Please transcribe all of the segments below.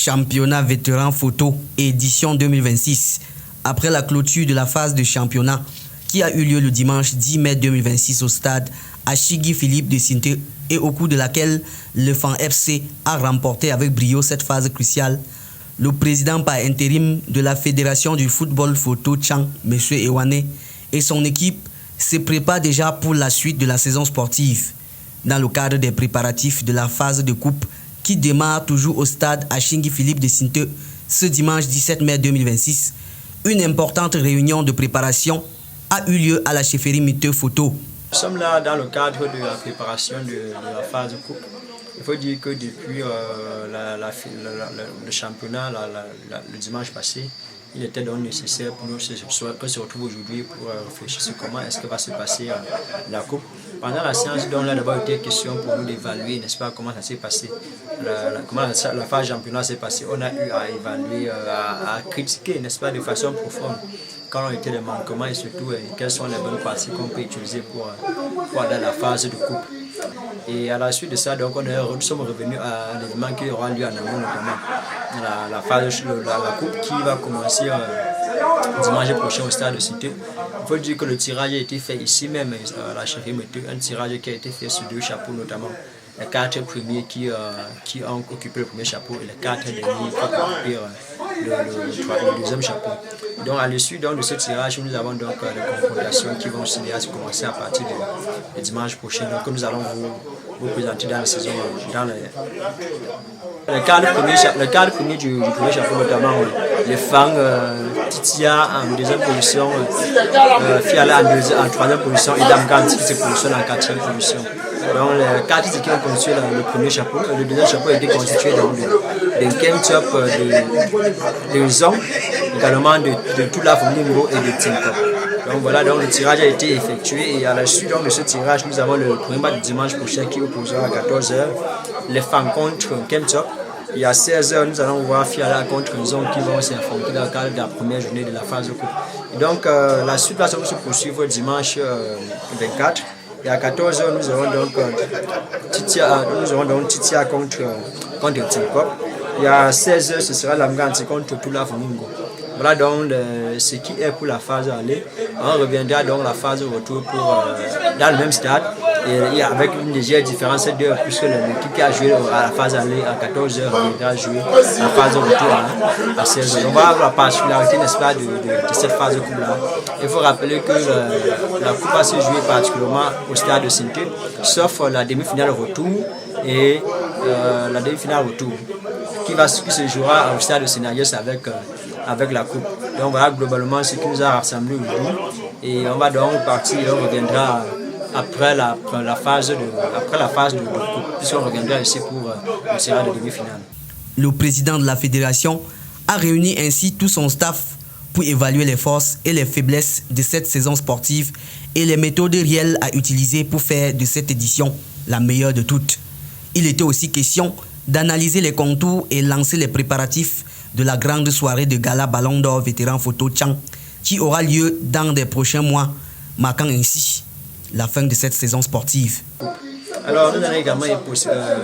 Championnat vétéran photo édition 2026. Après la clôture de la phase de championnat qui a eu lieu le dimanche 10 mai 2026 au stade Achigui Philippe de Sinte et au cours de laquelle le FAN FC a remporté avec brio cette phase cruciale, le président par intérim de la Fédération du football photo Tchang, M. Ewane, et son équipe se préparent déjà pour la suite de la saison sportive dans le cadre des préparatifs de la phase de coupe qui démarre toujours au stade Achigui Philippe de Sinte ce dimanche 17 mai 2026. Une importante réunion de préparation a eu lieu à la chefferie Miteux Photo. Nous sommes là dans le cadre de la préparation de la phase de coupe. Il faut dire que depuis le championnat, le dimanche passé, il était donc nécessaire pour nous de se retrouver aujourd'hui pour réfléchir sur comment est-ce que va se passer la coupe. Pendant la séance, donc, là d'abord été question pour nous d'évaluer, n'est-ce pas, comment ça s'est passé, comment la phase championnat s'est passée. On a eu à évaluer, à critiquer, n'est-ce pas, de façon profonde quand ont été les manquements et surtout quelles sont les bonnes parties qu'on peut utiliser pour aller à la phase de coupe. Et à la suite de ça, donc, nous sommes revenus à un événement qui aura lieu en amont, notamment la phase de la coupe qui va commencer dimanche prochain au stade de Cité. Il faut dire que le tirage a été fait ici même à la chefferie Miteux, un tirage qui a été fait sur 2 chapeaux notamment. Les 4 premiers qui ont occupé le premier chapeau et les 4 derniers qui ont occupé le deuxième chapeau. Donc à l'issue de ce tirage, nous avons donc des confrontations qui vont se commencer à partir de dimanche prochain. Donc nous allons vous présenter dans la saison, dans le cadre premier du premier chapeau, notamment les FAN, Titia en deuxième position, Fiala en troisième position et Damganti qui se positionne en quatrième position. Donc les 4 équipes qui ont constitué le premier chapeau, le deuxième chapeau a été constitué de Game Top, de Zong, également de tout la Flamingo et de Tinko. Donc voilà, donc le tirage a été effectué et à la suite de ce tirage, nous avons le premier match dimanche prochain qui opposera à 14h les FAN contre Game Top. Et à 16h, nous allons voir Fiala contre Zong qui vont s'affronter dans le cadre de la première journée de la phase de coupe. Et donc la suite va se poursuivre dimanche 24. Et à 14h, nous aurons donc Titia contre Tinkop. Et à 16h, ce sera Lamganti contre Tula Flamingo. Voilà donc ce qui est pour la phase aller. On reviendra donc la phase retour dans le même stade et avec une légère différence d'heure puisque l'équipe qui a joué à la phase aller à 14h reviendra jouer la phase retour à 16h. On va avoir la particularité, n'est-ce pas, de cette phase de coupe-là. Il faut rappeler que la coupe va se jouer particulièrement au stade de Sinte, sauf la demi-finale retour et la demi-finale retour qui se jouera au stade de Sénagès avec la coupe. Donc voilà globalement ce qui nous a rassemblés aujourd'hui et on va donc partir et on reviendra après la phase de coupe puisqu'on reviendra ici pour le tirage de demi-finale. Le président de la fédération a réuni ainsi tout son staff pour évaluer les forces et les faiblesses de cette saison sportive et les méthodes réelles à utiliser pour faire de cette édition la meilleure de toutes. Il était aussi question d'analyser les contours et lancer les préparatifs de la grande soirée de gala Ballon d'Or vétéran photo Tchang qui aura lieu dans des prochains mois, marquant ainsi la fin de cette saison sportive. Alors nous allons également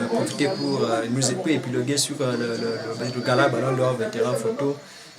profiter pour épiloguer sur le gala Ballon d'Or vétéran photo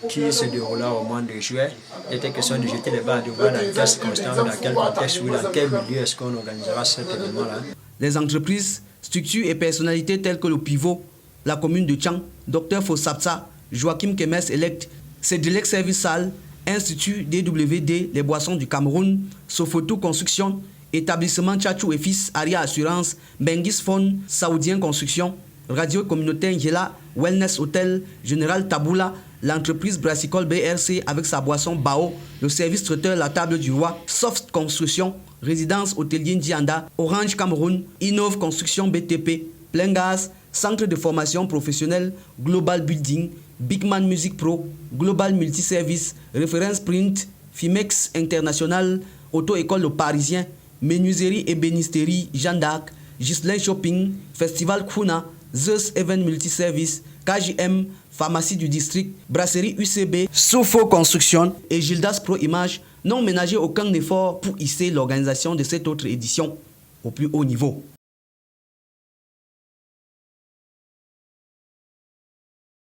qui se déroula au mois de juillet. Il était question de jeter les balles, de voir dans quelles circonstances, dans quel contexte, dans quel milieu est-ce qu'on organisera cet événement-là. Les entreprises, structures et personnalités telles que le pivot, la commune de Tchang, Dr Fossapsa, Joachim Kemes Elect, Cédric Service Salle, Institut DWD, les boissons du Cameroun, Sofoto Construction, Établissement Tchatchou et Fils, Aria Assurance, Bengis Phone, Saoudien Construction, Radio Communautaire Ngela, Wellness Hotel, Général Taboula, l'entreprise brassicole BRC avec sa boisson Bao, le service traiteur La Table du Roi, Soft Construction, Résidence Hôtelier Ndianda, Orange Cameroun, Innov Construction BTP, Plein Gaz, Centre de formation professionnelle, Global Building, Bigman Music Pro, Global Multiservice, Référence Print, Fimex International, Auto-École Le Parisien, Menuiserie et Bénisterie Jeanne d'Arc, Gislain Shopping, Festival Kuna, Zeus Event Multiservice, KJM, Pharmacie du District, Brasserie UCB, Sofo Construction et Gildas Pro Image n'ont ménagé aucun effort pour hisser l'organisation de cette autre édition au plus haut niveau.